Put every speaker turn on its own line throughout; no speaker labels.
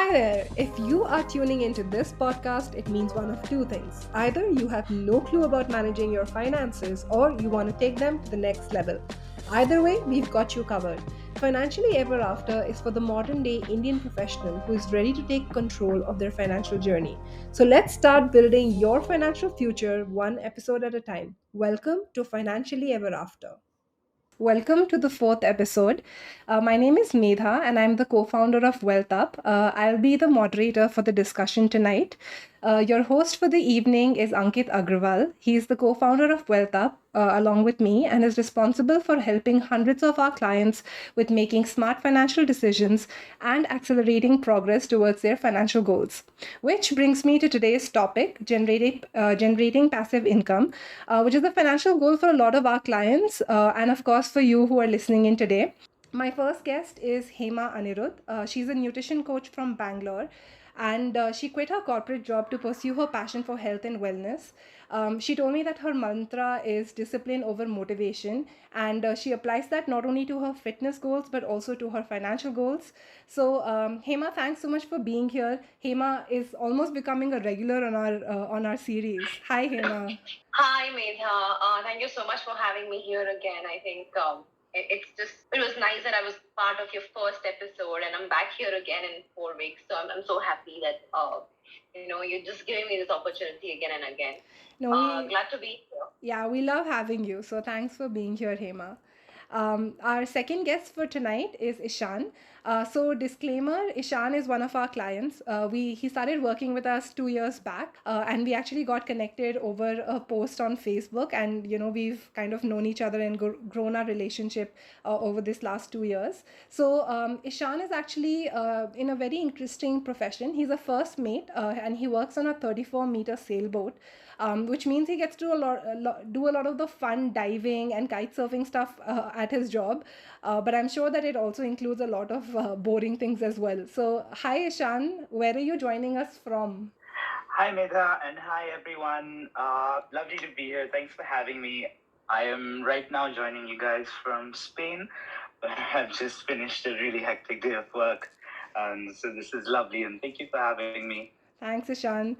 Hi there! If you are tuning into this podcast, it means one of two things. Either you have no clue about managing your finances or you want to take them to the next level. Either way, we've got you covered. Financially Ever After is for the modern day Indian professional who is ready to take control of their financial journey. So let's start building your financial future one episode at a time. Welcome to Financially Ever After. Welcome to the fourth episode. My name is Medha, and I'm the co founder of Wealth Up. I'll be the moderator for the discussion tonight. Your host for the evening is Ankit Agrawal. He's the co founder of Wealth Up along with me and is responsible for helping hundreds of our clients with making smart financial decisions and accelerating progress towards their financial goals. Which brings me to today's topic generating passive income, which is the financial goal for a lot of our clients and, of course, for you who are listening in today. My first guest is Hema Anirudh. She's a nutrition coach from Bangalore, and she quit her corporate job to pursue her passion for health and wellness. She told me that her mantra is discipline over motivation, and she applies that not only to her fitness goals but also to her financial goals. So, Hema, thanks so much for being here. Hema is almost becoming a regular on our series. Hi, Hema.
Hi, Medha. Thank you so much for having me here again. I think it was nice that I was part of your first episode, and I'm back here again in 4 weeks. So I'm so happy that you're just giving me this opportunity again and again.
No, we
Glad to be here.
Yeah, we love having you. So thanks for being here, Hema. Our second guest for tonight is Ishan. So disclaimer, Ishan is one of our clients. He started working with us 2 years back, and we actually got connected over a post on Facebook, and we've kind of known each other and grown our relationship over this last 2 years. So Ishan is actually in a very interesting profession. He's a first mate, and he works on a 34-meter sailboat. Which means he gets to do a lot of the fun diving and kite surfing stuff at his job. But I'm sure that it also includes a lot of boring things as well. So, hi Ishan, where are you joining us from?
Hi, Medha, and hi, everyone. Lovely to be here. Thanks for having me. I am right now joining you guys from Spain. I've just finished a really hectic day of work. So this is lovely, and thank you for having me.
Thanks, Ishan.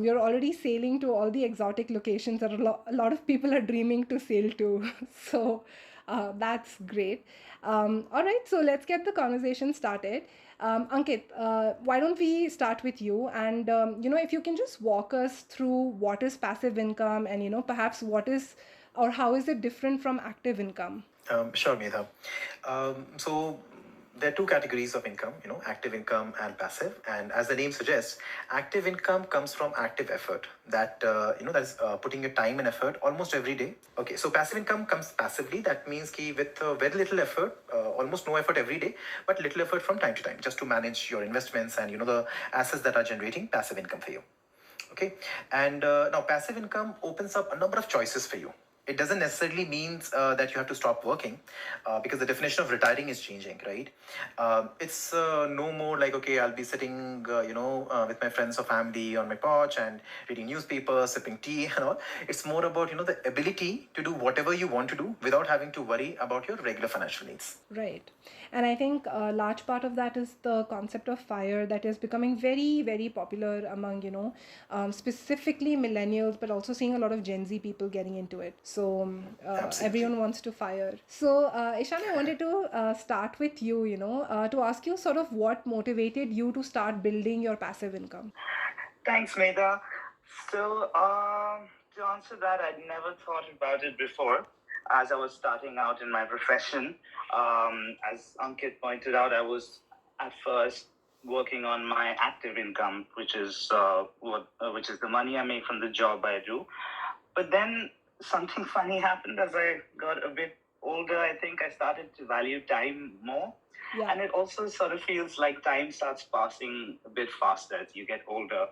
You're already sailing to all the exotic locations that a lot of people are dreaming to sail to. So that's great. All right, so let's get the conversation started. Ankit, why don't we start with you? And, if you can just walk us through what is passive income and, perhaps what is or how is it different from active income?
Sure, Medha. So there are two categories of income, active income and passive. And as the name suggests, active income comes from active effort that is putting your time and effort almost every day. Okay, so passive income comes passively. That means with very little effort, almost no effort every day, but little effort from time to time, just to manage your investments and, the assets that are generating passive income for you. Okay, and now passive income opens up a number of choices for you. It doesn't necessarily mean that you have to stop working because the definition of retiring is changing, right? It's no more like, okay, I'll be sitting, with my friends or family on my porch and reading newspapers, sipping tea and all. It's more about, the ability to do whatever you want to do without having to worry about your regular financial needs.
Right. And I think a large part of that is the concept of FIRE that is becoming very, very popular among, specifically millennials, but also seeing a lot of Gen Z people getting into it. So everyone wants to FIRE. So Ishan, I wanted to start with you, to ask you sort of what motivated you to start building your passive income.
Thanks, Medha. So to answer that, I'd never thought about it before as I was starting out in my profession. As Ankit pointed out, I was at first working on my active income, which is the money I make from the job I do. But then something funny happened as I got a bit older. I think I started to value time more. Yeah. And it also sort of feels like time starts passing a bit faster as you get older.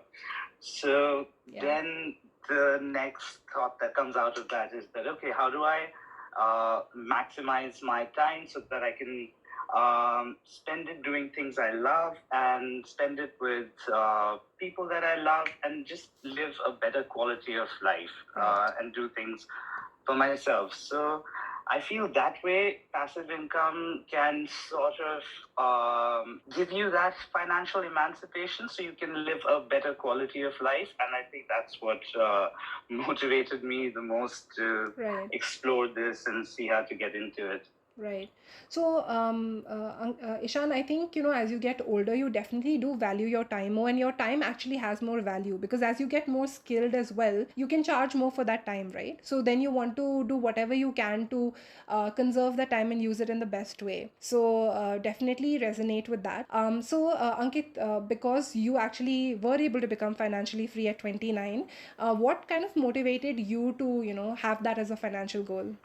So then the next thought that comes out of that is that, okay, how do I maximize my time so that I can spend it doing things I love and spend it with people that I love and just live a better quality of life and do things for myself. So I feel that way passive income can sort of give you that financial emancipation so you can live a better quality of life. And I think that's what motivated me the most to
Right.
explore this and see how to get into it.
Right. So, Ishan, I think, as you get older, you definitely do value your time more, and your time actually has more value because as you get more skilled as well, you can charge more for that time, right? So then you want to do whatever you can to conserve the time and use it in the best way. So, definitely resonate with that. Ankit, because you actually were able to become financially free at 29, what kind of motivated you to, have that as a financial goal?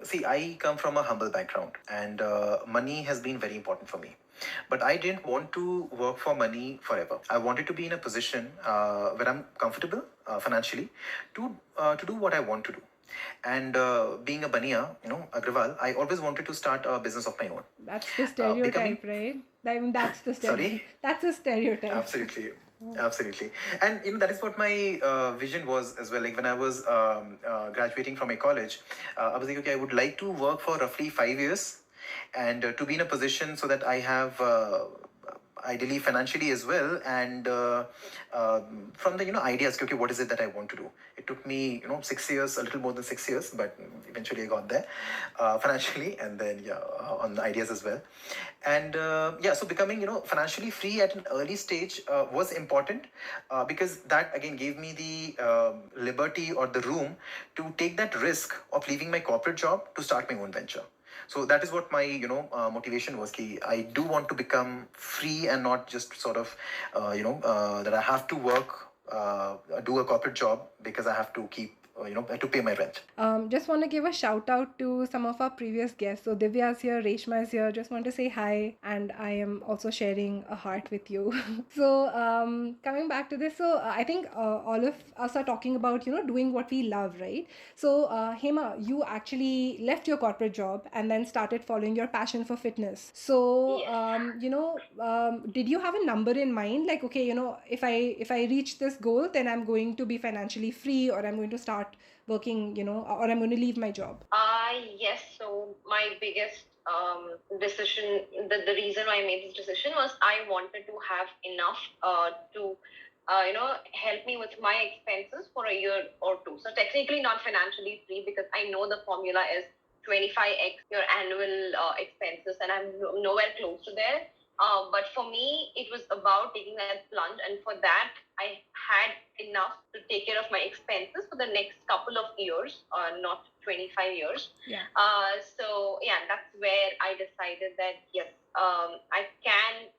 See, I come from a humble background, and money has been very important for me. But I didn't want to work for money forever. I wanted to be in a position where I'm comfortable financially to do what I want to do. And being a Bania, Agrawal, I always wanted to start a business of my own.
That's the
Becoming
stereotype, right? I mean, that's the stereotype.
Sorry?
That's a stereotype.
Absolutely. Absolutely. And that is what my vision was as well. Like when I was graduating from my college, I was like, okay, I would like to work for roughly 5 years and to be in a position so that I have ideally financially as well, and from the ideas, okay, what is it that I want to do. It took me 6 years, a little more than 6 years, but eventually I got there financially, and then on the ideas as well. And so becoming financially free at an early stage was important because that again gave me the liberty or the room to take that risk of leaving my corporate job to start my own venture. So that is what my motivation was. Ki I do want to become free and not just sort of that I have to work, do a corporate job because I have to keep to pay my rent.
Just want to give a shout out to some of our previous guests. So Divya is here, Reshma is here. Just want to say hi, and I am also sharing a heart with you. So coming back to this, so I think all of us are talking about doing what we love, right? So Hema, you actually left your corporate job and then started following your passion for fitness. So
Yes.
did you have a number in mind? Like, okay, if I reach this goal, then I'm going to be financially free, or I'm going to start working, or I'm going to leave my job.
Yes. So my biggest decision, the reason why I made this decision was I wanted to have enough to help me with my expenses for a year or two. So technically not financially free because I know the formula is 25x your annual expenses, and I'm nowhere close to there. But for me, it was about taking that plunge, and for that, I had enough to take care of my expenses for the next couple of years, not 25 years.
Yeah.
So yeah, that's where I decided that yes, I can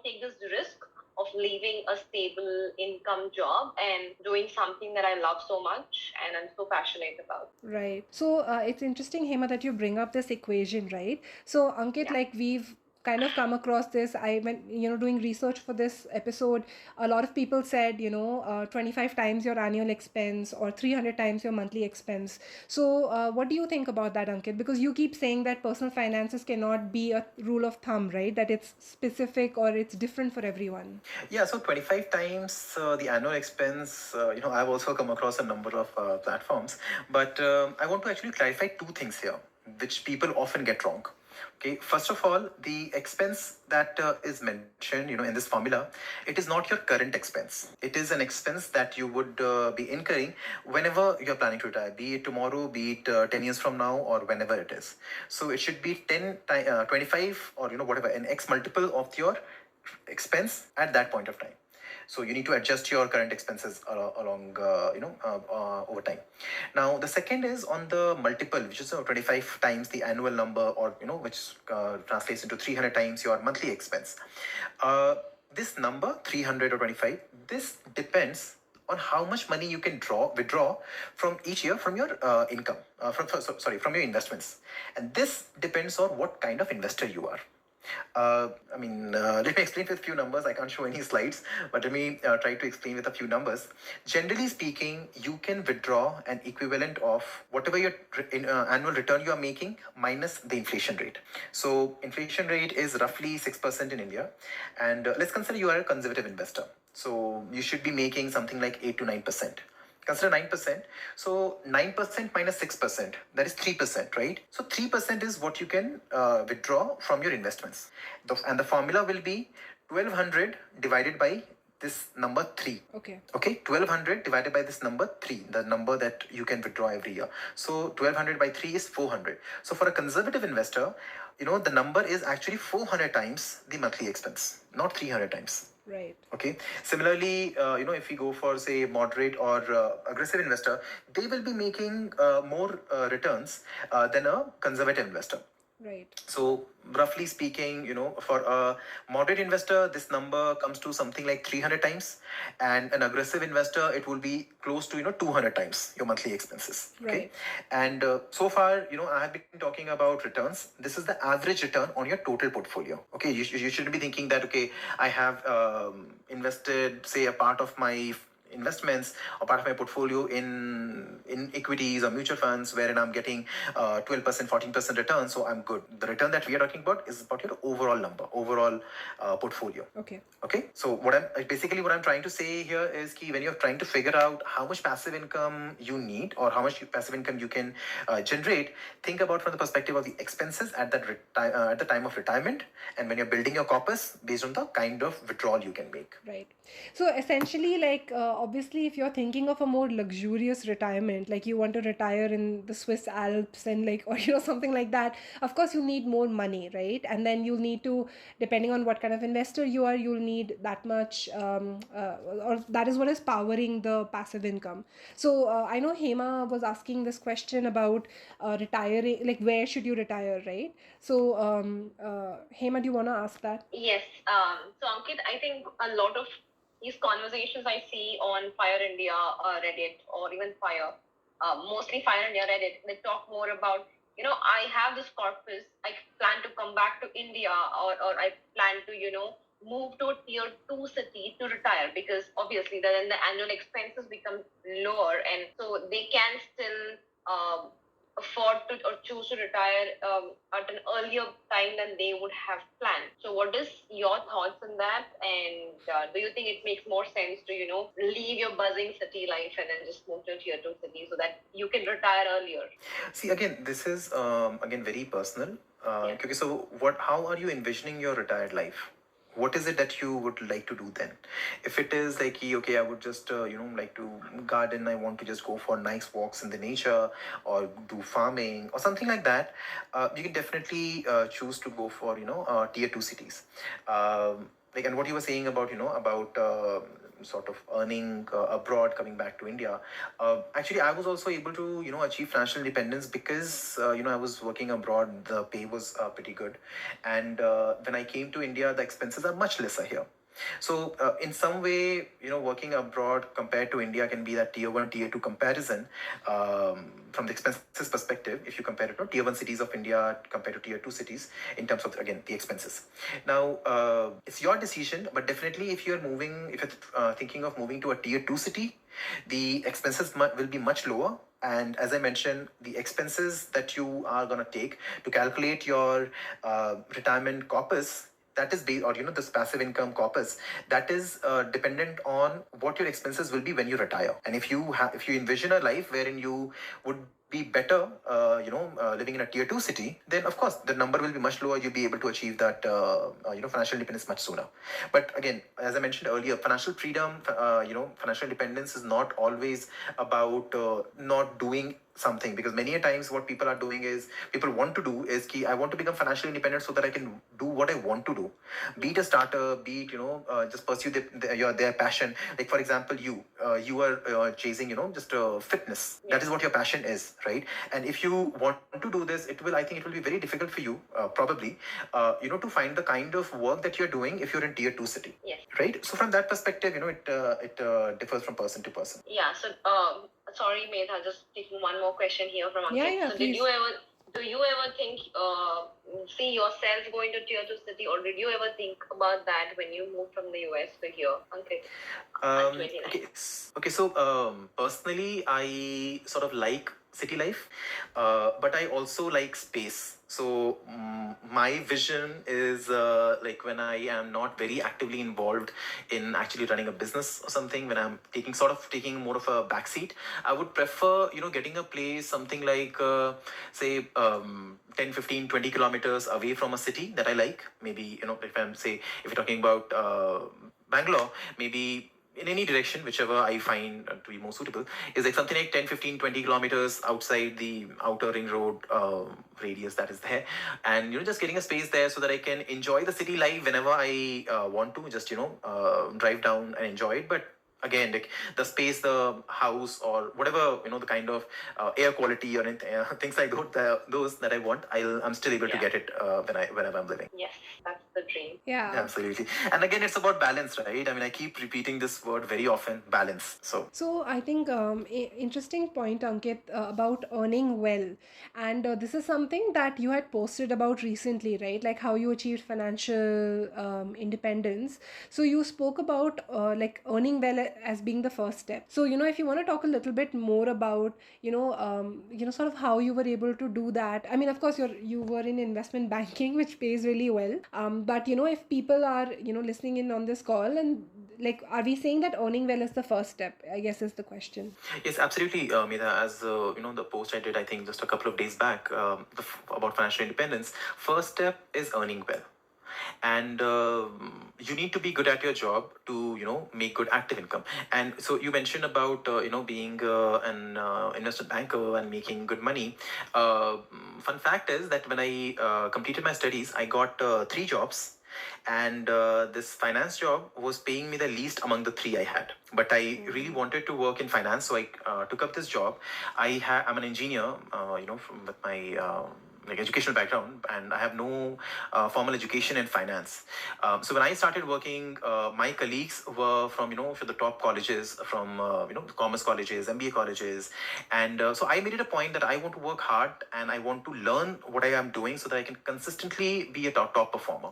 take this risk of leaving a stable income job and doing something that I love so much and I'm so passionate about.
Right. So it's interesting, Hema, that you bring up this equation, right? So Ankit,
Yeah.
like we've kind of come across this. I went, doing research for this episode. A lot of people said, 25 times your annual expense or 300 times your monthly expense. So what do you think about that, Ankit? Because you keep saying that personal finances cannot be a rule of thumb, right? That it's specific or it's different for everyone.
Yeah, so 25 times the annual expense, I've also come across a number of platforms, but I want to actually clarify two things here, which people often get wrong. Okay, first of all, the expense that is mentioned, in this formula, it is not your current expense. It is an expense that you would be incurring whenever you're planning to retire, be it tomorrow, be it 10 years from now, or whenever it is. So it should be 25 or, whatever, an X multiple of your expense at that point of time. So you need to adjust your current expenses along, over time. Now, the second is on the multiple, which is 25 times the annual number, or, which translates into 300 times your monthly expense. This number, 300 or 25, this depends on how much money you can withdraw from each year from your income, from your investments. And this depends on what kind of investor you are. Let me explain with a few numbers. I can't show any slides, but let me try to explain with a few numbers. Generally speaking, you can withdraw an equivalent of whatever your annual return you are making minus the inflation rate. So inflation rate is roughly 6% in India. And let's consider you are a conservative investor. So you should be making something like 8 to 9%. Consider 9%. So 9% minus 6%, that is 3%, right? So 3% is what you can withdraw from your investments. And the formula will be 1200 divided by this number 3.
Okay.
1200 divided by this number 3, the number that you can withdraw every year. So 1200 by 3 is 400. So for a conservative investor, the number is actually 400 times the monthly expense, not 300 times.
Right.
Okay. Similarly, if we go for say moderate or aggressive investor, they will be making more returns than a conservative investor.
Right.
So roughly speaking, for a moderate investor, this number comes to something like 300 times, and an aggressive investor, it will be close to 200 times your monthly expenses. Okay.
Right.
And so far, I have been talking about returns. This is the average return on your total portfolio. Okay. You shouldn't be thinking that, okay, I have invested say a part of my investments or part of my portfolio in equities or mutual funds wherein I'm getting 12%, 14% return, so I'm good. The return that we are talking about is about your overall number, overall portfolio.
Okay.
So what I'm trying to say here is key when you're trying to figure out how much passive income you need or how much passive income you can generate, think about from the perspective of the expenses at the time of retirement, and when you're building your corpus based on the kind of withdrawal you can make.
Right. So essentially, like, obviously, if you're thinking of a more luxurious retirement, like you want to retire in the Swiss Alps and like, or something like that, of course, you need more money, right? And then you'll need to, depending on what kind of investor you are, you'll need that much, or that is what is powering the passive income. So I know Hema was asking this question about retiring, like, where should you retire, right? So Hema, do you want to ask that?
Yes. So Ankit, I think a lot of these conversations I see on Fire India Reddit or even Fire, mostly Fire India Reddit, they talk more about, I have this corpus, I plan to come back to India, or I plan to, move to a tier 2 city to retire, because obviously then the annual expenses become lower, and so they can still afford to or choose to retire at an earlier time than they would have planned. So what is your thoughts on that? And do you think it makes more sense to, leave your buzzing city life and then just move to a tier 2 city so that you can retire earlier?
See, again, this is again very personal.
Yeah.
Okay, so how are you envisioning your retired life? What is it that you would like to do then? If it is like, okay, I would just like to garden, I want to just go for nice walks in the nature or do farming or something like that, you can definitely choose to go for tier 2 cities. And what you were saying about about sort of earning abroad, coming back to India. Actually, I was also able to achieve financial independence because I was working abroad. The pay was pretty good, and when I came to India, the expenses are much lesser here. So in some way, working abroad compared to India can be that tier 1, tier 2 comparison from the expenses perspective. If you compare it to tier 1 cities of India compared to tier 2 cities in terms of, again, the expenses. Now, it's your decision, but definitely if you're thinking of moving to a tier 2 city, the expenses will be much lower. And as I mentioned, the expenses that you are going to take to calculate your retirement corpus, that is based, or this passive income corpus, that is dependent on what your expenses will be when you retire. And if you envision a life wherein you would be better, living in a tier 2 city, then of course the number will be much lower. You'll be able to achieve that, financial independence much sooner. But again, as I mentioned earlier, financial freedom, financial independence is not always about not doing something, because many a times what people are doing is people want to do is I want to become financially independent so that I can do what I want to do, be it a starter, be it just pursue their passion. Like for example, you are chasing just fitness. That is what your passion is, right? And if you want to do this, I think it will be very difficult for you probably to find the kind of work that you're doing if you're in tier 2 city.
Yes.
Right? So from that perspective, it differs from person to person.
Yeah. So sorry, Medha, just taking one more question here from Ankit.
Yeah,
so
please.
do you ever think, see yourself going to tier 2 city, or did you ever think about that when you moved from the US to here, Ankit?
Okay. So personally, I sort of like city life, but I also like space. So my vision is like when I am not very actively involved in actually running a business or something, when I'm taking more of a backseat, I would prefer, getting a place something like say 10, 15, 20 kilometers away from a city that I like. Maybe, if you're talking about Bangalore, maybe in any direction, whichever I find to be more suitable, is like something like 10, 15, 20 kilometers outside the outer ring road radius that is there. And, just getting a space there so that I can enjoy the city life whenever I want to, just, drive down and enjoy it. But again, like the space, the house, or whatever, the kind of air quality or anything, things like those that I want, I'm still able to get it whenever I'm living.
Yes, that's the dream.
Yeah.
Absolutely. And again, it's about balance, right? I mean, I keep repeating this word very often, balance.
So I think interesting point, Ankit, about earning well, and this is something that you had posted about recently, right? Like how you achieved financial independence. So you spoke about like earning well as being the first step. So if you want to talk a little bit more about sort of how you were able to do that. I mean, of course, you were in investment banking, which pays really well. But if people are listening in on this call, and like, are we saying that earning well is the first step, I guess, is the question.
Yes, absolutely, Medha. As the post I did, I think just a couple of days back, about financial independence. First step is earning well, and you need to be good at your job to make good active income. And so you mentioned about being an investment banker and making good money. Fun fact is that when I completed my studies, I got 3 jobs, and this finance job was paying me the least among the 3 I had. But I really wanted to work in finance, so I took up this job. I'm an engineer, with my like educational background, and I have no formal education in finance. So when I started working, my colleagues were from from the top colleges, from commerce colleges, MBA colleges, and so I made it a point that I want to work hard and I want to learn what I am doing so that I can consistently be a top performer.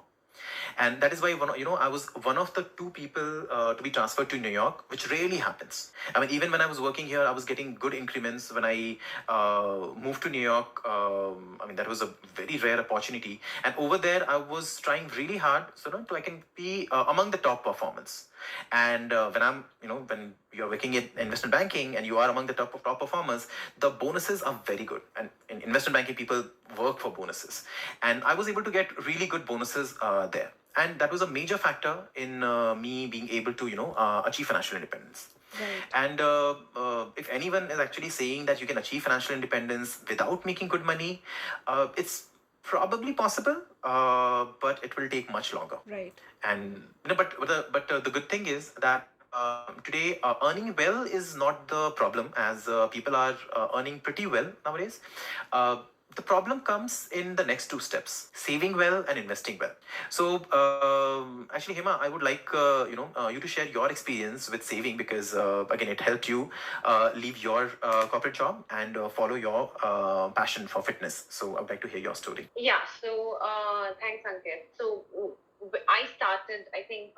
And that is why I was one of the 2 people to be transferred to New York, which rarely happens. I mean, even when I was working here, I was getting good increments. When I moved to New York, I mean, that was a very rare opportunity. And over there, I was trying really hard so that I can be among the top performance. And when you're working in investment banking and you are among the top performers, the bonuses are very good. And in investment banking, people work for bonuses, and I was able to get really good bonuses there. And that was a major factor in me being able to achieve financial independence.
Right.
And if anyone is actually saying that you can achieve financial independence without making good money, it's probably possible, but it will take much longer.
Right.
And but the good thing is that today earning well is not the problem, as people are earning pretty well nowadays. The problem comes in the next 2 steps: saving well and investing well. So actually, Hema, I would like you to share your experience with saving, because again, it helped you leave your corporate job and follow your passion for fitness. So I would like to hear your story.
Yeah, so thanks, Ankit. So I started, I think,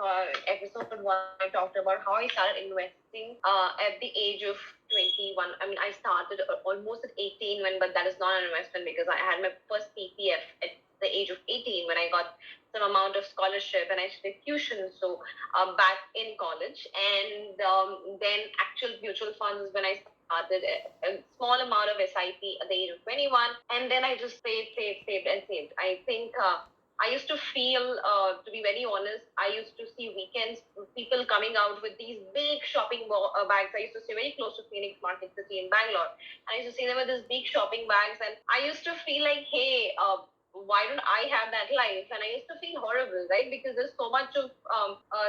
episode 1, I talked about how I started investing at the age of 21. I mean, I started almost at 18, but that is not an investment because I had my first PPF at the age of 18 when I got some amount of scholarship and I did tuition. So back in college, and then actual mutual funds is when I started a small amount of SIP at the age of 21, and then I just saved. I think I used to feel, to be very honest, I used to see weekends people coming out with these big shopping bags. I used to stay very close to Phoenix Market City in Bangalore. I used to see them with these big shopping bags, and I used to feel like, hey, why don't I have that life? And I used to feel horrible, right? Because there's so much of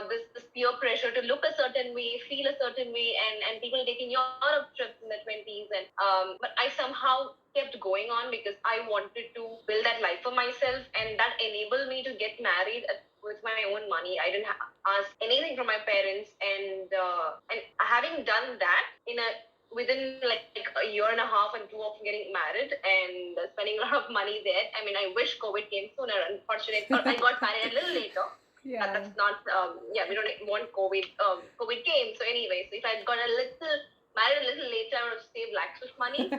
this peer pressure to look a certain way, feel a certain way, and people taking Europe trips in their 20s. And but I somehow kept going on because I wanted to build that life for myself, and that enabled me to get married with my own money. I didn't ask anything from my parents, and having done that within like a year and a half and 2 of getting married and spending a lot of money there. I mean, I wish COVID came sooner. Unfortunately, I got married a little later.
Yeah.
That's not. We don't want COVID. COVID came. So anyway, so if I got married a little later, I would have saved lakhs of money.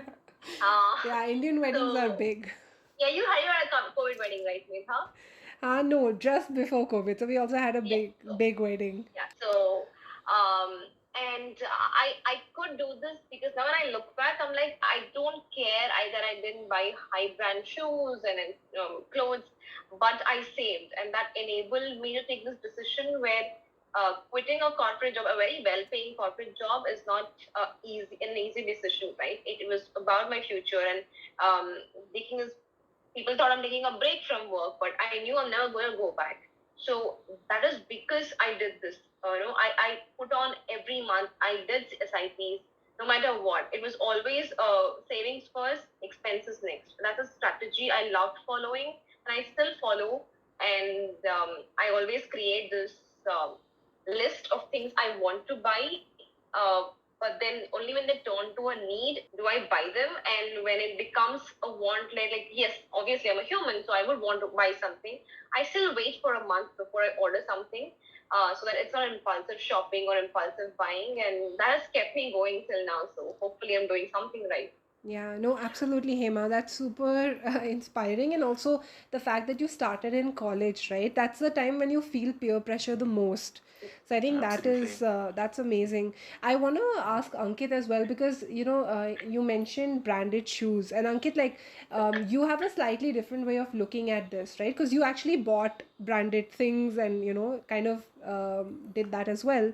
Yeah, Indian weddings are
So
big.
yeah, you had a COVID wedding, right, Megha?
No, just before COVID. So we also had a
Yes.
big wedding.
Yeah. So, and I could do this because now when I look back, I'm like, I don't care either. I didn't buy high brand shoes and clothes, but I saved, and that enabled me to take this decision where quitting a corporate job, a very well-paying corporate job, is not an easy decision, right? It was about my future, and taking this people thought I'm taking a break from work, but I knew I'm never going to go back. So that is because I did this. I put on every month. I did SIPs, no matter what. It was always savings first, expenses next. That's a strategy I loved following, and I still follow. And I always create this list of things I want to buy. But then only when they turn to a need do I buy them. And when it becomes a want, like yes, obviously I'm a human, so I would want to buy something. I still wait for a month before I order something, so that it's not impulsive shopping or impulsive buying, and that has kept me going till now. So hopefully I'm doing something right.
Yeah, no, absolutely, Hema. That's super inspiring. And also the fact that you started in college, right? That's the time when you feel peer pressure the most. So I think
Absolutely.
that's amazing. I want to ask Ankit as well because you mentioned branded shoes, and Ankit, like, you have a slightly different way of looking at this, right? Because you actually bought branded things and kind of did that as well.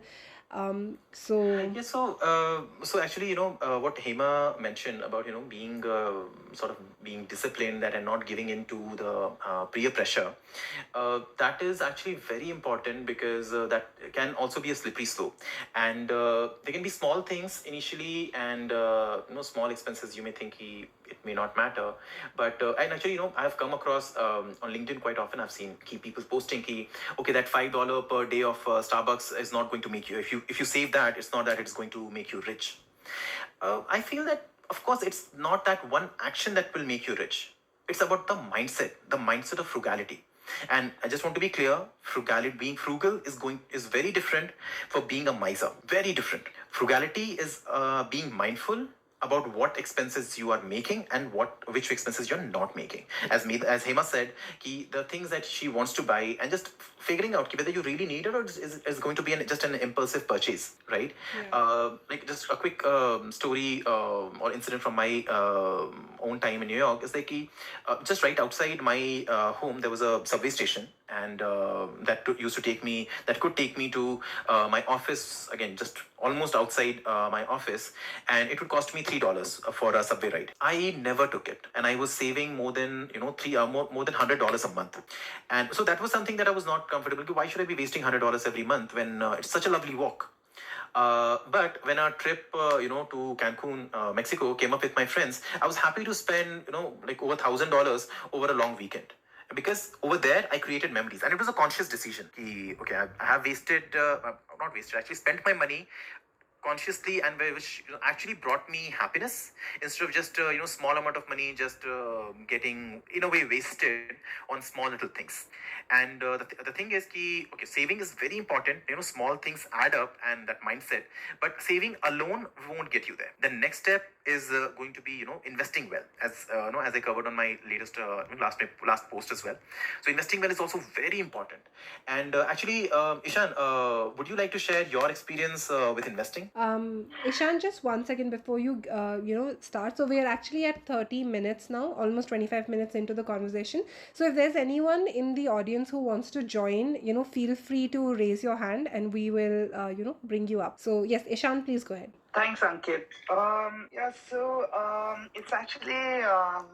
So
Yeah, so actually, what Hema mentioned about, being sort of being disciplined and not giving in to the peer pressure, that is actually very important because that can also be a slippery slope. And there can be small things initially and, small expenses you may think it may not matter. But, and actually, I've come across on LinkedIn quite often, I've seen key people posting key, okay, that $5 per day of Starbucks is not going to make you, if you save that, it's not that it's going to make you rich. I feel that, of course, it's not that one action that will make you rich. It's about the mindset of frugality. And I just want to be clear, frugality, being frugal is very different for being a miser. Very different. Frugality is being mindful about what expenses you are making and which expenses you're not making. As Hema said, the things that she wants to buy and just figuring out whether you really need it or is going to be just an impulsive purchase, right?
yeah.
Like just a quick story or incident from my own time in New York is like just right outside my home there was a subway station and that could take me to my office again just almost outside my office, and it would cost me $3 for a subway ride. I never took it, and I was saving more than more than $100 a month, and so that was something that I was not comfortable. Why should I be wasting $100 every month when it's such a lovely walk? But when our trip, to Cancun, Mexico, came up with my friends, I was happy to spend, like over $1,000 over a long weekend. Because over there, I created memories, and it was a conscious decision. Okay, I have wasted, not wasted, actually spent my money consciously, and which actually brought me happiness instead of just small amount of money just getting in a way wasted on small little things. And the thing is okay, saving is very important. Small things add up, and that mindset, but saving alone won't get you there. The next step is going to be investing well, as I covered on my latest last post as well. So investing well is also very important. And actually, Ishan, would you like to share your experience with investing?
Ishan, just 1 second before you start. So we are actually at 30 minutes now, almost 25 minutes into the conversation. So if there's anyone in the audience who wants to join, feel free to raise your hand and we will bring you up. So yes, Ishan, please go ahead.
Thanks, Ankit. It's actually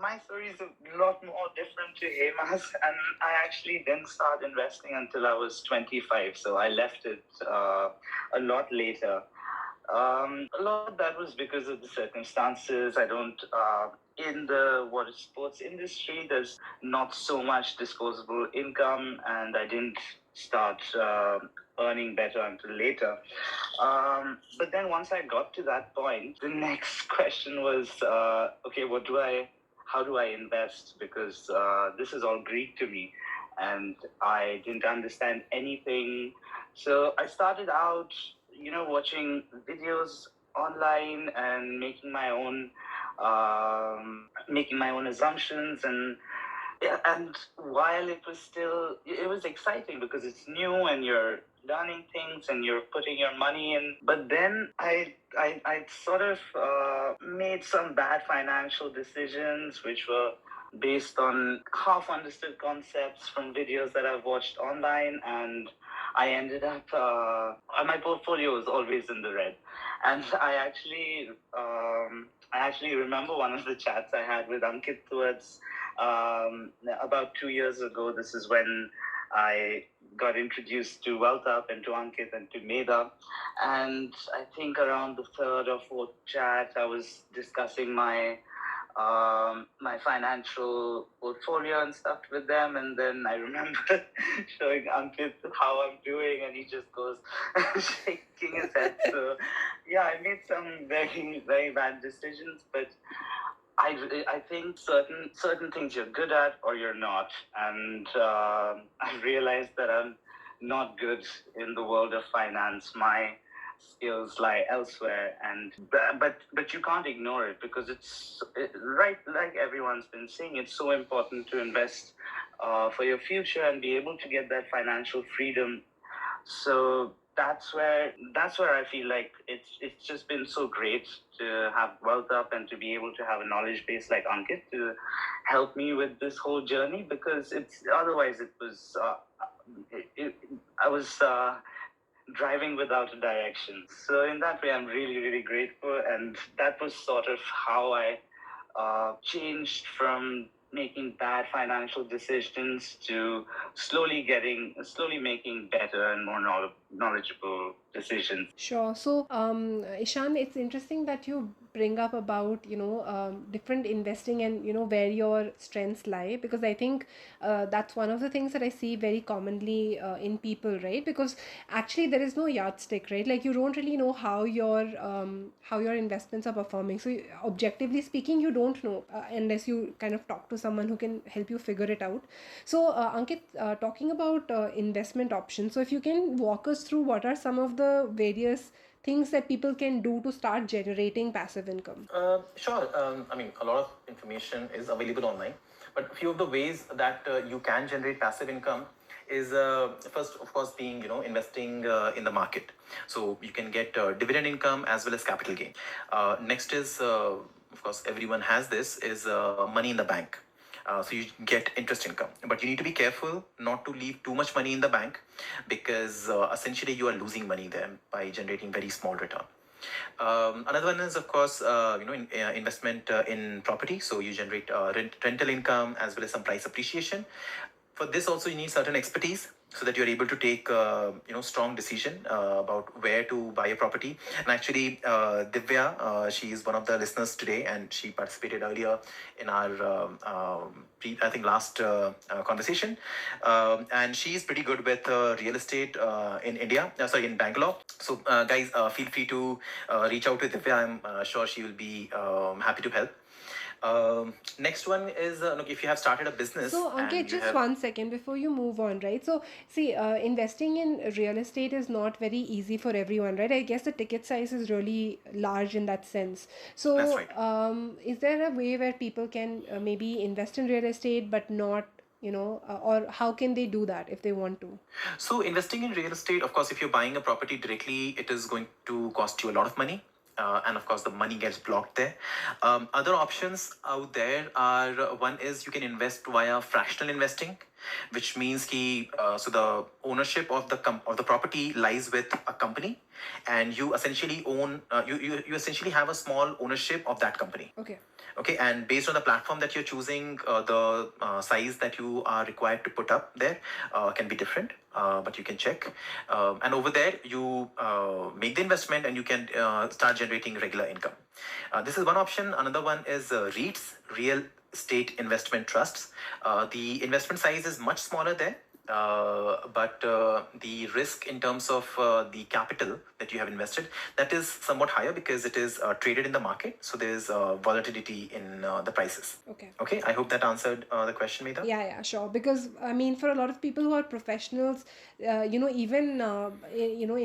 my story is a lot more different to Hema's, and I actually didn't start investing until I was 25, so I left it a lot later. A lot of that was because of the circumstances. I don't, in the water sports industry, there's not so much disposable income, and I didn't start earning better until later. But then once I got to that point, the next question was, okay, how do I invest? Because this is all Greek to me, and I didn't understand anything. So I started out, watching videos online and making my own making my own assumptions, and yeah, and while it was exciting because it's new and you're learning things and you're putting your money in. But then I sort of made some bad financial decisions, which were based on half understood concepts from videos that I've watched online, and I ended up my portfolio was always in the red, and I actually remember one of the chats I had with Ankit towards about 2 years ago. This is when I got introduced to Wealth Up and to Ankit and to Meda. And I think around the third or fourth chat, I was discussing my financial portfolio and stuff with them. And then I remember showing Ankit how I'm doing, and he just goes shaking his head. So, yeah, I made some very, very bad decisions, but I think certain things you're good at or you're not, and I realized that I'm not good in the world of finance. My skills lie elsewhere, and but you can't ignore it because right, like everyone's been saying, it's so important to invest for your future and be able to get that financial freedom. So that's where I feel like it's just been so great to have Wealth Up and to be able to have a knowledge base like Ankit to help me with this whole journey, because it's otherwise it was I was driving without a direction. So in that way, I'm really, really grateful, and that was sort of how I changed from making bad financial decisions to slowly making better and more knowledgeable decisions.
Sure. So, Ishan, it's interesting that you bring up about, different investing and, where your strengths lie, because I think that's one of the things that I see very commonly in people, right? Because actually there is no yardstick, right? Like you don't really know how your investments are performing. So objectively speaking, you don't know unless you kind of talk to someone who can help you figure it out. So, Ankit, talking about investment options, so if you can walk us through what are some of the various things that people can do to start generating passive income.
Sure. I mean, a lot of information is available online, but a few of the ways that you can generate passive income is first, of course, being investing in the market. So you can get dividend income as well as capital gain. Next is, of course, everyone has this is money in the bank. So you get interest income, but you need to be careful not to leave too much money in the bank, because essentially you are losing money there by generating very small return. Another one is, of course, investment in property. So you generate rental income as well as some price appreciation. For this also you need certain expertise so that you're able to take strong decision about where to buy a property. And actually Divya, she is one of the listeners today, and she participated earlier in our I think last conversation, and she is pretty good with real estate in India, in Bangalore. So guys, feel free to reach out to Divya. I'm sure she will be happy to help. Next one is look, if you have started a business.
So,
and
Ankit,
you
just
have
1 second before you move on, right? So, see, investing in real estate is not very easy for everyone, right? I guess the ticket size is really large in that sense.
That's
So,
right.
is there a way where people can maybe invest in real estate but not, or how can they do that if they want to?
So investing in real estate, of course, if you're buying a property directly, it is going to cost you a lot of money. And of course, the money gets blocked there. Other options out there are one is you can invest via fractional investing, which means so the ownership of the property lies with a company, and you essentially own you essentially have a small ownership of that company.
Okay.
Okay, and based on the platform that you're choosing, the size that you are required to put up there can be different, but you can check. And over there, you make the investment and you can start generating regular income. This is one option. Another one is REITs, real estate investment trusts. The investment size is much smaller there. but the risk in terms of the capital that you have invested, that is somewhat higher because it is traded in the market. So there is volatility in the prices.
Okay.
Okay, I hope that answered the question, Medha.
Yeah, sure. Because I mean, for a lot of people who are professionals, even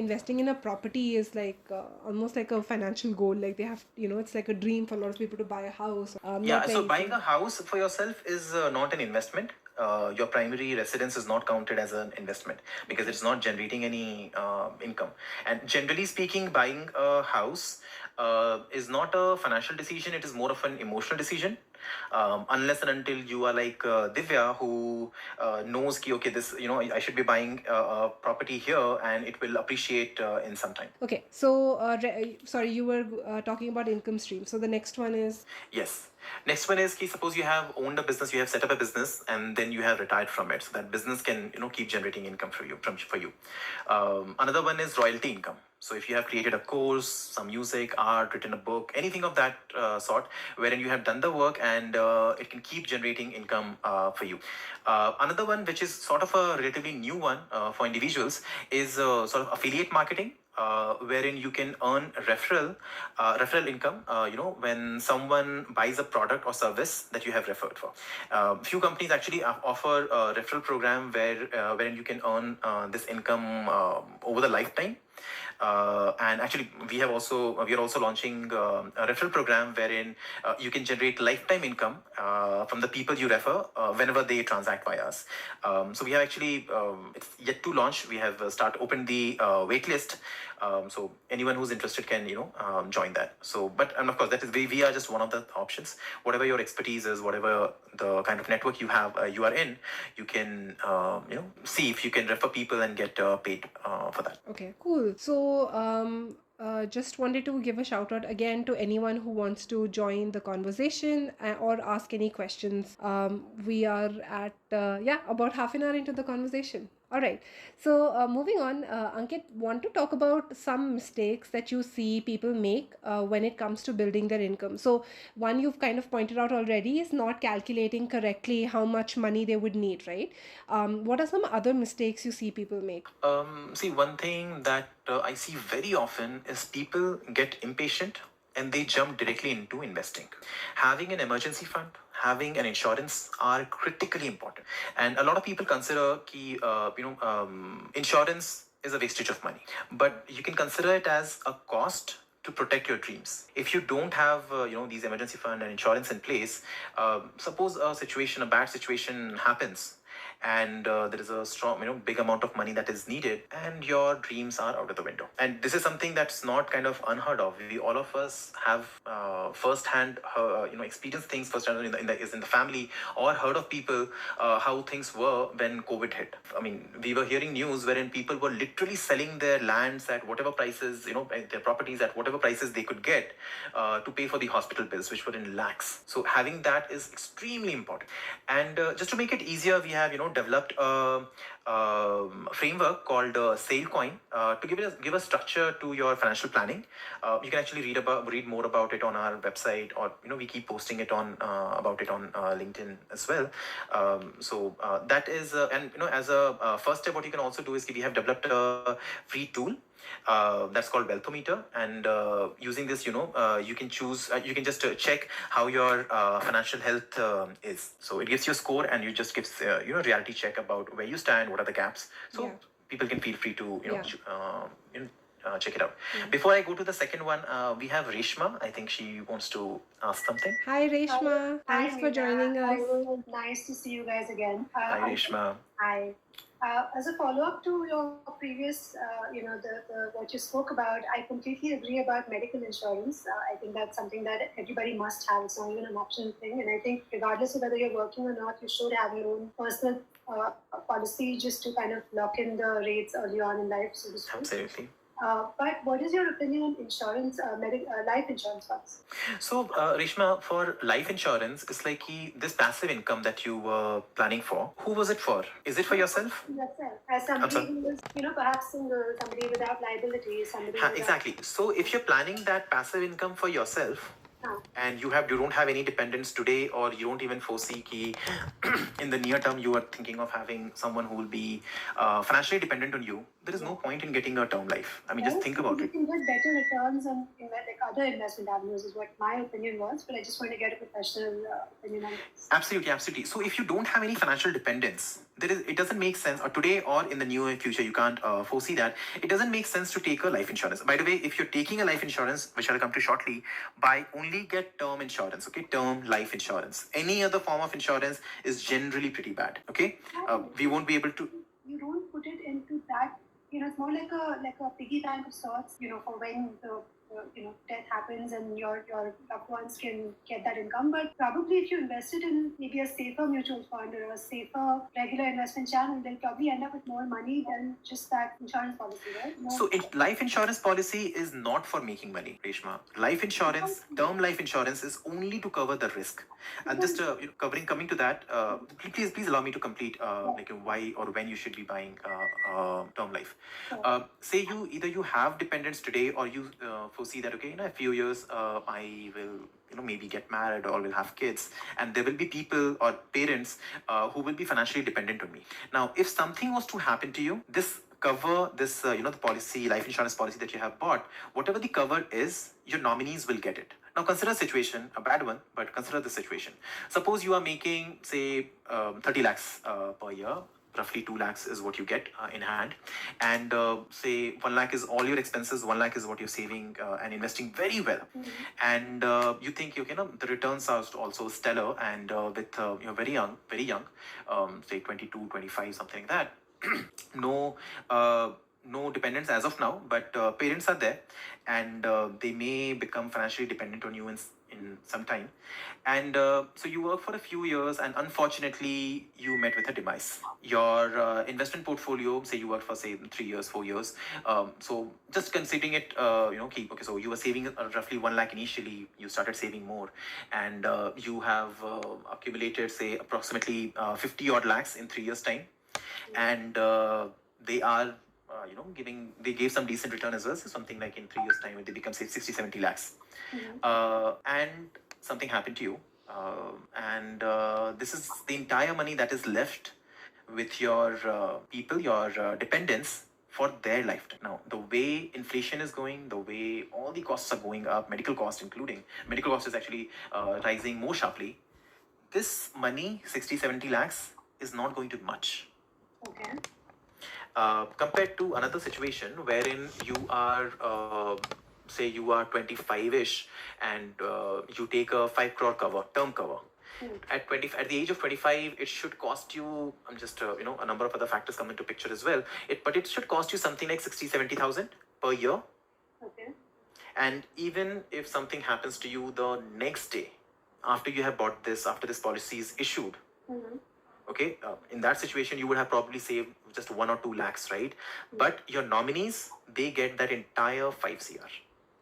investing in a property is like almost like a financial goal. Like they have, it's like a dream for a lot of people to buy a house.
Yeah,
Not
so
many
buying
people.
a house for yourself is not an investment. Your primary residence is not counted as an investment because it's not generating any income. And generally speaking, buying a house is not a financial decision, it is more of an emotional decision. Unless and until you are like Divya, who knows ki, okay, this, I should be buying a property here and it will appreciate in some time.
Okay, so sorry, you were talking about income stream. So the next one is
Yes. Next one is, suppose you have owned a business, you have set up a business, and then you have retired from it. So that business can, keep generating income for you. Another one is royalty income. So if you have created a course, some music, art, written a book, anything of that sort, wherein you have done the work and it can keep generating income for you. Another one, which is sort of a relatively new one for individuals, is sort of affiliate marketing. Wherein you can earn referral income, when someone buys a product or service that you have referred for. Few companies actually offer a referral program wherein you can earn this income over the lifetime. And actually, we are also launching a referral program wherein you can generate lifetime income from the people you refer whenever they transact by us. So we have actually, it's yet to launch. We have opened the wait list. So anyone who's interested can join that. So, and of course, that is we are just one of the options. Whatever your expertise is, whatever the kind of network you have, you are in, you can see if you can refer people and get paid for that.
okay, cool. So just wanted to give a shout out again to anyone who wants to join the conversation or ask any questions. We are at about half an hour into the conversation. All right. So moving on, Ankit, want to talk about some mistakes that you see people make when it comes to building their income. So one you've kind of pointed out already is not calculating correctly how much money they would need, right? What are some other mistakes you see people make?
See, one thing that I see very often is people get impatient and they jump directly into investing. Having an emergency fund, having an insurance are critically important. And a lot of people consider insurance is a wastage of money. But you can consider it as a cost to protect your dreams. If you don't have these emergency fund and insurance in place, suppose a bad situation happens, and there is a strong, big amount of money that is needed, and your dreams are out of the window. And this is something that's not kind of unheard of. We all of us have first-hand, experienced things firsthand in the family, or heard of people how things were when COVID hit. I mean, we were hearing news wherein people were literally selling their lands at whatever prices, their properties at whatever prices they could get to pay for the hospital bills, which were in lakhs. So having that is extremely important. And just to make it easier, we have developed a framework called SailCoin to give a structure to your financial planning. You can actually read more about it on our website, or we keep posting it on about it on LinkedIn as well. So that is and as a first step, what you can also do is we have developed a free tool that's called Wealthometer, and using this, you can choose, you can just check how your financial health is. So it gives you a score, and you just gives reality check about where you stand, what are the gaps. So people can feel free to check it out. Before I go to the second one, we have Reshma. I think she wants to ask something.
Hi, Reshma. Thanks for joining us.
Nice to see you guys again.
Hi, Reshma.
Hi. As a follow-up to your previous, the what you spoke about, I completely agree about medical insurance. I think that's something that everybody must have. It's not even an optional thing. And I think regardless of whether you're working or not, you should have your own personal policy just to kind of lock in the rates early on in life, so to speak.
Absolutely.
But what is your opinion on insurance, life insurance funds?
So, Reshma, for life insurance, it's like this passive income that you were planning for. Who was it for? Is it for yourself?
That's it. As somebody who is, perhaps single, somebody without liability, somebody.
Exactly. So, if you're planning that passive income for yourself, and you don't have any dependents today, or you don't even foresee ki in the near term you are thinking of having someone who will be financially dependent on you, there is no point in getting a term life. I mean, just think about
You
it.
can get better returns on like other investment avenues, is what my opinion was. But I just want to get a professional opinion on this.
Absolutely. So if you don't have any financial dependence, it doesn't make sense, or today or in the near future, you can't foresee that. It doesn't make sense to take a life insurance. By the way, if you're taking a life insurance, which I'll come to shortly, only get term insurance, okay? Term life insurance. Any other form of insurance is generally pretty bad, okay? We won't be able to.
You don't put it into that. It's more like a piggy bank of sorts. For when the death happens and your loved ones can get that income. But probably if you invest it in maybe a safer mutual fund or a safer regular investment channel, they'll probably end up with more money than just that insurance policy, right?
So life insurance policy is not for making money, Reshma. Life insurance, term life insurance is only to cover the risk. And just coming to that, please allow me to complete like why or when you should be buying term life. Say either you have dependents today, or you foresee that, okay, in a few years I will maybe get married or will have kids, and there will be people or parents who will be financially dependent on me. Now, if something was to happen to you, this cover, this the policy, life insurance policy that you have bought, whatever the cover is, your nominees will get it. Now consider a situation, a bad one, but consider the situation. Suppose you are making, say, 30 lakhs per year. Roughly 2 lakhs is what you get in hand, and say 1 lakh is all your expenses, 1 lakh is what you're saving and investing very well. And you think the returns are also stellar, and with you're very young, say 22, 25, something like that. No dependents as of now, but parents are there, and they may become financially dependent on you in some time. And so you work for a few years, and unfortunately you met with a demise. Your investment portfolio, say you worked for, say, 3 years, 4 years, so just considering it, okay, so you were saving roughly 1 lakh initially, you started saving more, and you have accumulated, say, approximately 50 odd lakhs in 3 years time, and they are they gave some decent return as well. So something like in 3 years time, they become, say, 60-70 lakhs. And something happened to you, and this is the entire money that is left with your people, your dependents, for their lifetime. Now, the way inflation is going, the way all the costs are going up, medical costs including, medical cost is actually rising more sharply. This money, 60-70 lakhs, is not going to be much.
Okay.
Compared to another situation wherein you are, say you are 25-ish, and you take a 5 crore cover, term cover. At the age of 25, it should cost you, just a number of other factors come into picture as well. But it should cost you something like 60-70,000 per year.
Okay.
And even if something happens to you the next day, after you have bought this, after this policy is issued, okay, in that situation you would have probably saved just 1 or 2 lakhs, right? But your nominees, they get that entire 5 CR,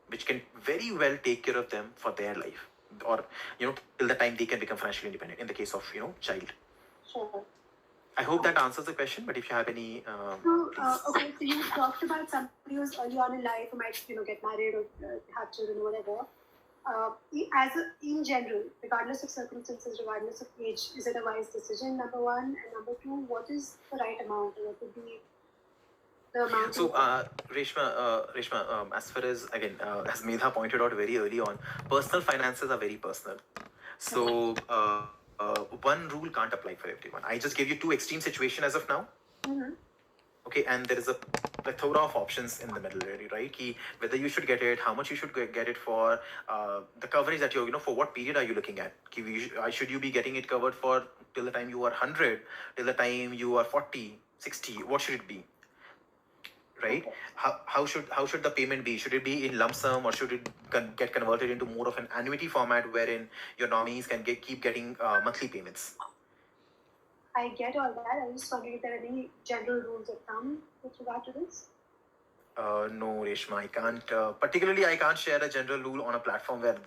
which can very well take care of them for their life, or till the time they can become financially independent in the case of child.
Sure.
I hope that answers the question, but if you have any
okay, so you talked about somebody who's early on in life who might get married or have children or whatever. In general, regardless of circumstances, regardless of age, is it a wise decision, number one? And number two, what is the right amount? What would be the amount?
So, Reshma, as far as, again, as Medha pointed out very early on, personal finances are very personal. So, one rule can't apply for everyone. I just gave you 2 extreme situations as of now. Okay, and there is a plethora of options in the middle, really, right? Whether you should get it, how much you should get it for, the coverage that you're, for what period are you looking at? Should you be getting it covered for till the time you are 100, till the time you are 40, 60? What should it be? Right? How should the payment be? Should it be in lump sum, or should it get converted into more of an annuity format wherein your nominees can keep getting monthly payments?
I get all that. I was just wondering if there are any general rules of thumb with regard to this.
No, Reshma, I can't. Particularly, I can't share a general rule on a platform where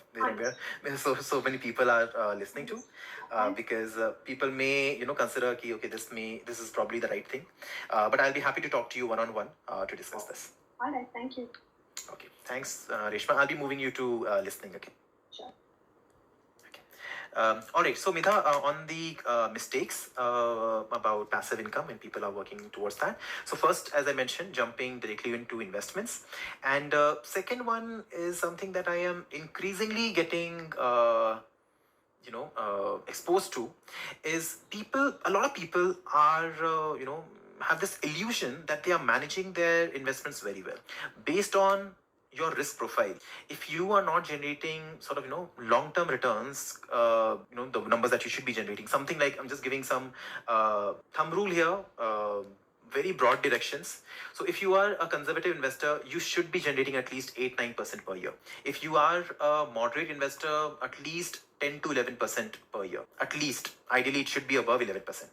so many people are listening to, because people may consider okay, this is probably the right thing. But I'll be happy to talk to you one-on-one to discuss this.
All right, thank you.
Okay, thanks, Reshma. I'll be moving you to listening again.
Sure.
All right. So, Mitha, on the mistakes about passive income when people are working towards that. So, first, as I mentioned, jumping directly into investments. And second one is something that I am increasingly getting. Exposed to is a lot of people are have this illusion that they are managing their investments very well based on your risk profile. If you are not generating sort of long term returns, the numbers that you should be generating, something like, I'm just giving some thumb rule here, very broad directions. So if you are a conservative investor, you should be generating at least 8-9% per year. If you are a moderate investor, at least 10 to 11% per year. At least, ideally, it should be above 11%.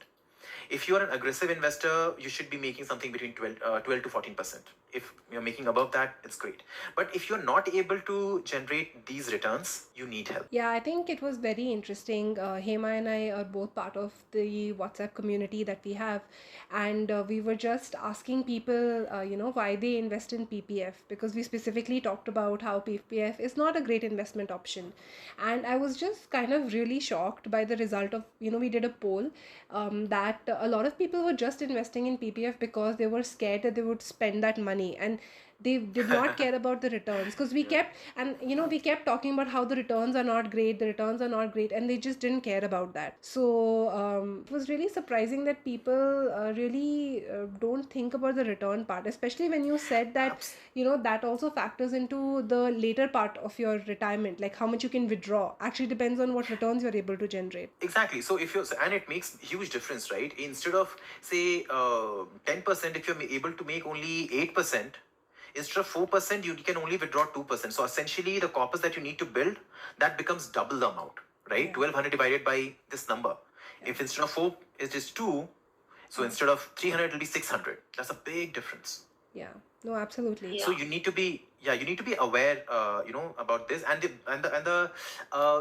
If you are an aggressive investor, you should be making something between 12 to 14%. If you're making above that, it's great. But if you're not able to generate these returns, you need help.
Yeah, I think it was very interesting. Hema and I are both part of the WhatsApp community that we have, and we were just asking people, why they invest in PPF, because we specifically talked about how PPF is not a great investment option. And I was just kind of really shocked by the result of, we did a poll that a lot of people were just investing in PPF because they were scared that they would spend that money, and they did not care about the returns, because we kept talking about how the returns are not great, and they just didn't care about that. So it was really surprising that people really don't think about the return part, especially when you said that that also factors into the later part of your retirement, like how much you can withdraw actually depends on what returns you're able to generate.
Exactly. So if you're, and it makes huge difference, right? Instead of say 10%, if you're able to make only 8%, instead of 4%, you can only withdraw 2%. So essentially, the corpus that you need to build, that becomes double the amount, right?
Yeah.
1200 divided by this number. If instead of 4 it's just 2, so instead of 300 it'll be 600. That's a big difference.
Yeah. No, absolutely.
Yeah.
So you need to be aware, about this, and the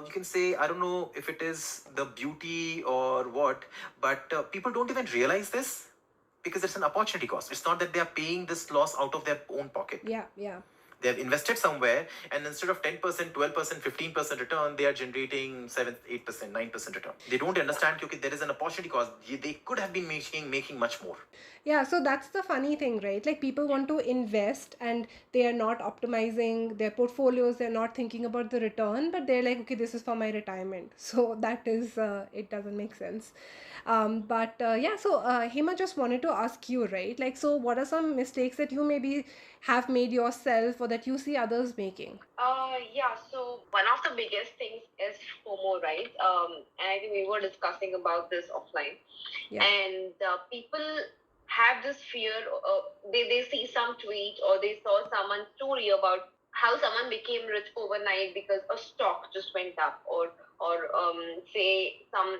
you can say, I don't know if it is the beauty or what, but people don't even realize this because it's an opportunity cost. It's not that they are paying this loss out of their own pocket.
Yeah.
They have invested somewhere, and instead of 10%, 12%, 15% return, they are generating 7, 8%, 9% return. They don't understand, okay, there is an opportunity cost. They could have been making much more.
Yeah, so that's the funny thing, right? Like people want to invest and they are not optimizing their portfolios, they're not thinking about the return, but they're like, okay, this is for my retirement. So that is, it doesn't make sense. So Hema, just wanted to ask you, right? Like, so what are some mistakes that you maybe have made yourself or that you see others making?
Yeah, so one of the biggest things is FOMO, right? And I think we were discussing about this offline.
Yeah.
And people have this fear, they see some tweet or they saw someone's story about how someone became rich overnight because a stock just went up, or say some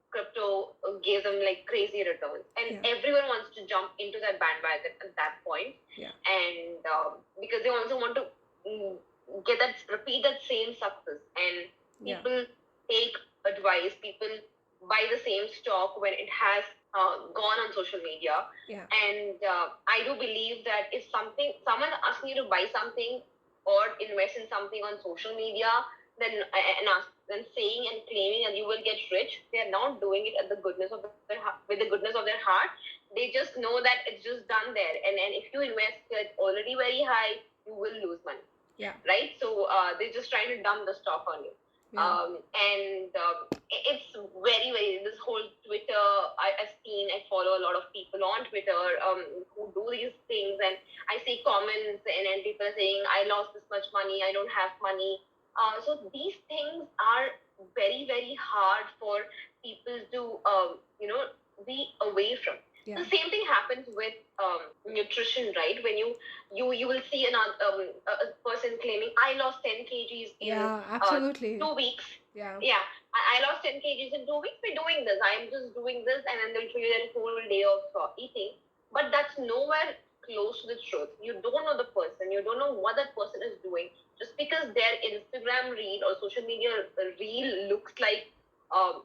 crypto gave them like crazy returns, and everyone wants to jump into that bandwagon at that point.
Yeah.
And because they also want to repeat that same success, and people take advice, people buy the same stock when it has gone on social media.
Yeah.
And I do believe that if someone asks you to buy something or invest in something on social media, then saying and claiming that you will get rich, they are not doing it at the goodness of with the goodness of their heart. They just know that it's just done there, and if you invest it already very high, you will lose money.
Yeah.
Right. So they're just trying to dump the stock on you.
Yeah.
It's very, very, this whole Twitter, I've seen, I follow a lot of people on Twitter who do these things, and I see comments and people saying, I lost this much money, I don't have money. So these things are very, very hard for people to, be away from.
Yeah.
The same thing happens with nutrition, right? When you will see a person claiming, I lost 10 kgs in
absolutely.
2 weeks.
Yeah.
I lost 10 kgs in 2 weeks. We're doing this. I'm just doing this, and then they'll show you that whole day of eating. But that's nowhere close to the truth. You don't know the person. You don't know what that person is doing. Just because their Instagram reel or social media reel looks like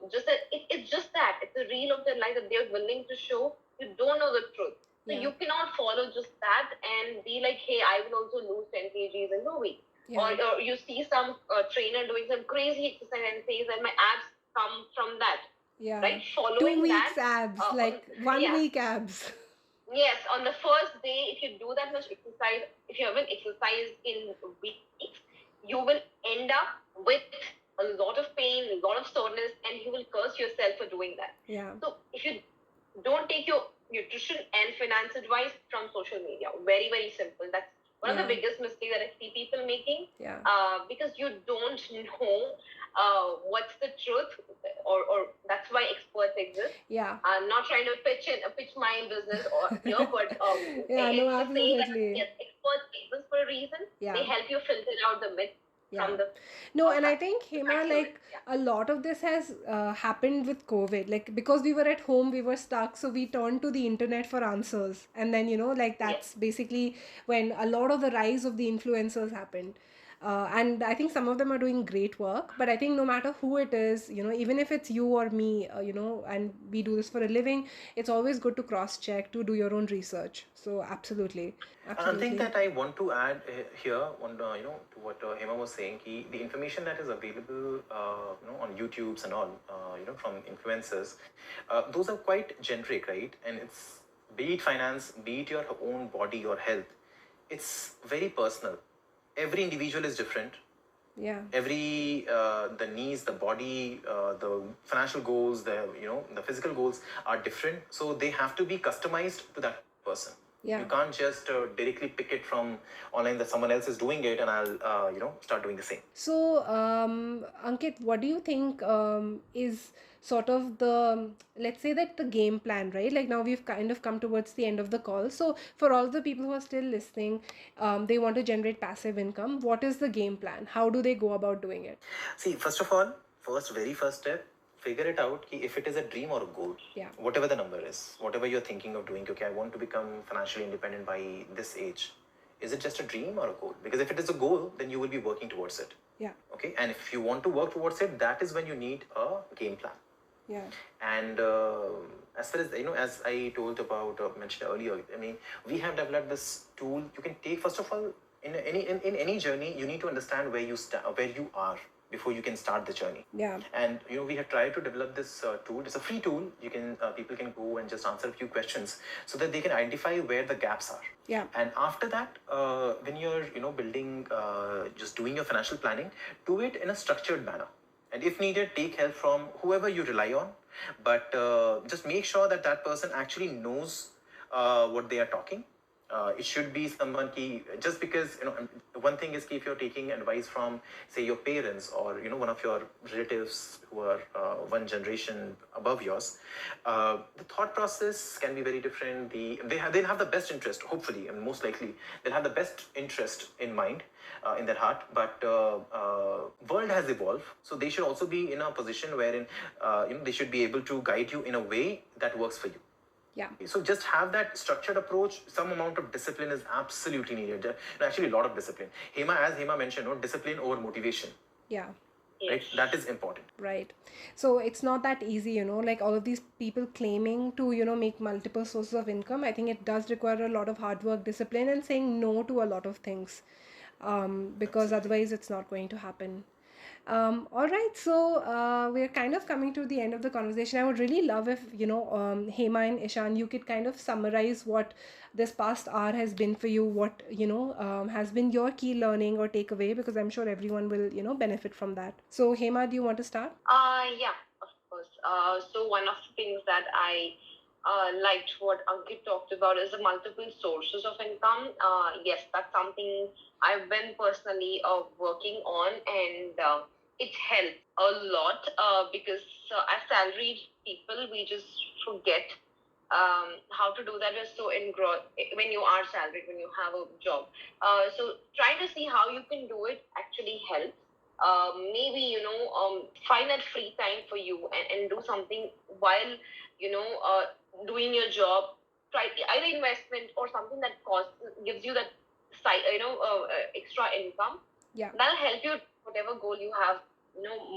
it's just that. It's a reel of their life that they're willing to show. You don't know the truth. So you cannot follow just that and be like, hey, I will also lose 10 kgs in 2 weeks. or you see some trainer doing some crazy exercise and says that my abs come from that,
Yeah.
right?
2
Following
weeks
that,
abs, like one
yeah,
week abs.
yes, on the first day, if you do that much exercise, if you haven't exercised in weeks, you will end up with a lot of pain, a lot of soreness, and you will curse yourself for doing that.
Yeah.
So if you don't take your nutrition and finance advice from social media, very, very simple. That's one of the biggest mistakes that I see people making.
Yeah.
Because you don't know what's the truth, or that's why experts exist.
Yeah.
I'm not trying to pitch my business or here, but
Yeah, no,
it's to say that
absolutely.
yes, experts exist for a reason.
Yeah.
They help you filter out the myth from the
No, and I think, Hema,
factual
like
myth. Yeah.
a lot of this has happened with COVID. Like, because we were at home, we were stuck, so we turned to the internet for answers. And then, like that's basically when a lot of the rise of the influencers happened. And I think some of them are doing great work, but I think no matter who it is, even if it's you or me, and we do this for a living, it's always good to cross check, to do your own research. So absolutely.
One thing that I want to add here, to what Hema was saying, the information that is available, on YouTube's and all, from influencers, those are quite generic, right? And it's, be it finance, be it your own body or health, it's very personal. Every individual is different.
Yeah.
Every the needs, the body, the financial goals, the physical goals are different. So they have to be customized to that person.
Yeah.
You can't just directly pick it from online that someone else is doing it and I'll start doing the same.
So, Ankit, what do you think is sort of the, let's say that the game plan, right? Like now we've kind of come towards the end of the call. So for all the people who are still listening, they want to generate passive income. What is the game plan? How do they go about doing it?
See, first of all, very first step, figure it out if it is a dream or a goal.
Yeah.
Whatever the number is, whatever you're thinking of doing, okay, I want to become financially independent by this age. Is it just a dream or a goal? Because if it is a goal, then you will be working towards it.
Yeah.
Okay. And if you want to work towards it, that is when you need a game plan.
Yeah.
And as far as as I told about mentioned earlier, I mean, we have developed this tool. You can take, first of all, in any journey, you need to understand where you are before you can start the journey.
Yeah.
And we have tried to develop this tool. It's a free tool. You can people can go and just answer a few questions so that they can identify where the gaps are.
Yeah.
And after that, when you're building, just doing your financial planning, do it in a structured manner. And if needed, take help from whoever you rely on. But just make sure that that person actually knows what they are talking. It should be someone just because one thing is if you're taking advice from, say, your parents or one of your relatives who are one generation above yours, the thought process can be very different. They'll have the best interest, hopefully, and most likely they'll have the best interest in mind, in their heart. But world has evolved, so they should also be in a position wherein they should be able to guide you in a way that works for you.
Yeah.
So just have that structured approach. Some amount of discipline is absolutely needed. Actually, a lot of discipline. As Hema mentioned, discipline over motivation.
Yeah.
Right? That is important.
Right. So it's not that easy, like all of these people claiming to, make multiple sources of income. I think it does require a lot of hard work, discipline, and saying no to a lot of things, because otherwise it's not going to happen. All right, so we're kind of coming to the end of the conversation. I would really love if, Hema and Ishan, you could kind of summarize what this past hour has been for you, what, has been your key learning or takeaway, because I'm sure everyone will, benefit from that. So, Hema, do you want to start?
Yeah, of course. So one of the things that I liked what Ankit talked about is the multiple sources of income. Yes, that's something I've been personally working on, and it helps a lot because as salaried people, we just forget how to do that. We're so engrossed when you are salaried, when you have a job. So trying to see how you can do it actually helps. Maybe find that free time for you and do something while doing your job. Try either investment or something that gives you that side extra income.
Yeah.
That'll help you whatever goal you have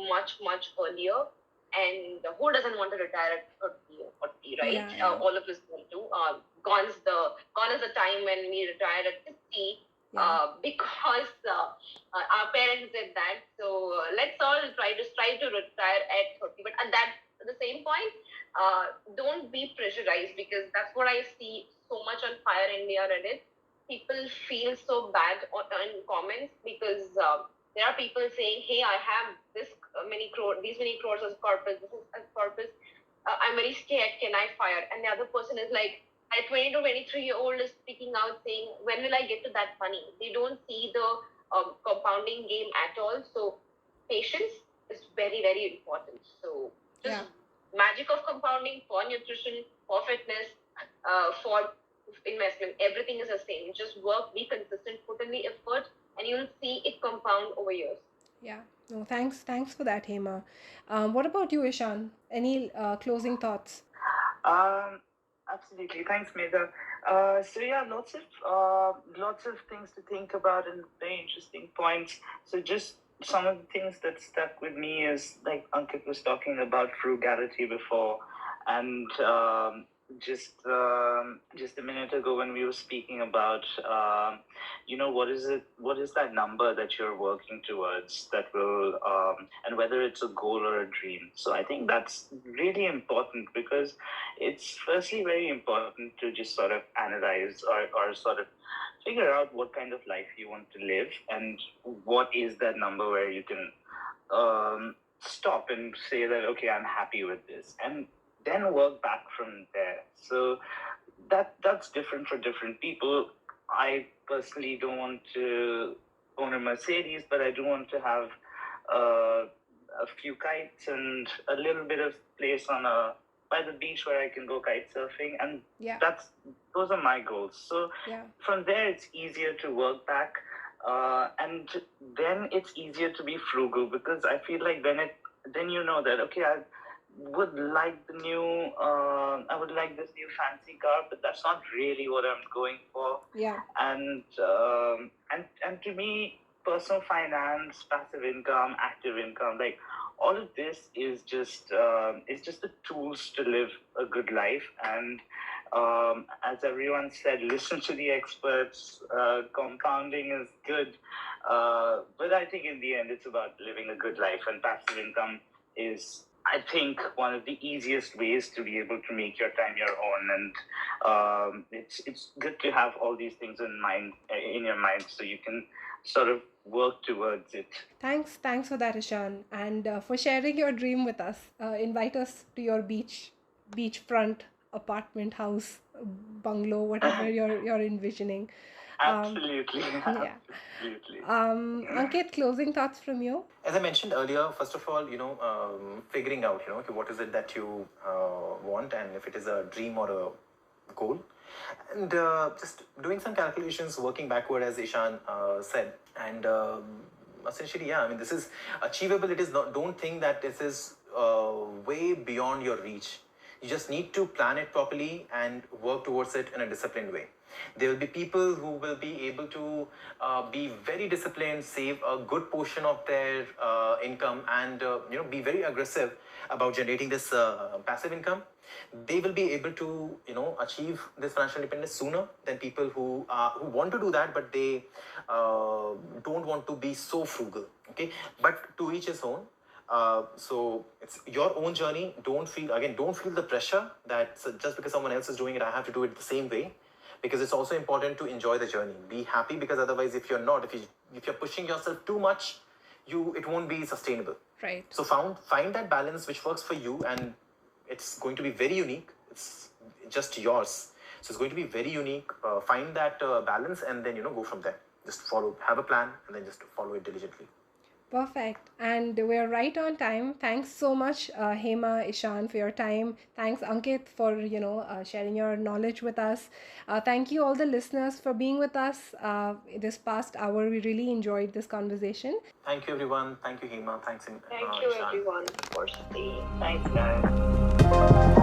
much earlier. And who doesn't want to retire at 30 or 40, right?
Yeah.
All of us want to. Gone is the time when we retired at 50. because our parents did that. So let's all try to retire at 30. But at the same point, don't be pressurized, because that's what I see so much on Fire India Reddit. People feel so bad in comments because there are people saying, "Hey, I have these many crores as corpus. This is as corpus. I'm very scared. Can I fire?" And the other person is like, a 20 to 23-year-old is speaking out saying, "When will I get to that money?" They don't see the compounding game at all. So patience is very, very important. So just magic of compounding for nutrition, for fitness, for investment. Everything is the same. Just work, be consistent, put in the effort, and you'll see it compound over years.
Yeah. No, thanks for that, Hema. What about you, Ishan? Any closing thoughts?
Absolutely. Thanks, Medha. So yeah, lots of things to think about and very interesting points. So just some of the things that stuck with me is, like Ankit was talking about frugality before, and just a minute ago when we were speaking about what is that number that you're working towards that will and whether it's a goal or a dream. So I think that's really important, because it's firstly very important to just sort of analyze or sort of figure out what kind of life you want to live, and what is that number where you can stop and say that, okay, I'm happy with this, and then work back from there. So that's different for different people. I personally don't want to own a Mercedes, but I do want to have a few kites and a little bit of place by the beach where I can go kite surfing, and those are my goals. So from there, it's easier to work back, and then it's easier to be frugal, because I feel like then you know that, okay, I would like this new fancy car, but that's not really what I'm going for. And to me, personal finance, passive income, active income, like all of this is just the tools to live a good life. And as everyone said, listen to the experts. Compounding is good, but I think in the end it's about living a good life, and passive income is, I think, one of the easiest ways to be able to make your time your own. And it's good to have all these things in your mind, so you can sort of work towards it.
Thanks for that, Ishan, and for sharing your dream with us. Invite us to your beachfront apartment, house, bungalow, whatever you're envisioning.
Absolutely.
Yeah. Ankit, closing thoughts from you?
As I mentioned earlier, first of all, figuring out, okay, what is it that you want, and if it is a dream or a goal, and just doing some calculations, working backward, as Ishan said, and essentially, this is achievable. It is not. Don't think that this is way beyond your reach. You just need to plan it properly and work towards it in a disciplined way. There will be people who will be able to be very disciplined, save a good portion of their income, and be very aggressive about generating this passive income. They will be able to achieve this financial independence sooner than people who want to do that, but they don't want to be so frugal. Okay, but to each his own. So it's your own journey. Don't feel the pressure that just because someone else is doing it, I have to do it the same way. Because it's also important to enjoy the journey. Be happy, because otherwise, if you're pushing yourself too much, it won't be sustainable.
Right.
So find that balance which works for you, and it's going to be very unique. It's just yours. So it's going to be very unique. Find that balance, and then go from there. Just have a plan, and then just follow it diligently.
Perfect. And we're right on time. Thanks so much, Hema, Ishan, for your time. Thanks, Ankit, for sharing your knowledge with us. Thank you, all the listeners, for being with us this past hour. We really enjoyed this conversation.
Thank you, everyone. Thank you, Hema. Thanks,
Thank you,
Ishan.
everyone, for staying.
Thanks, guys.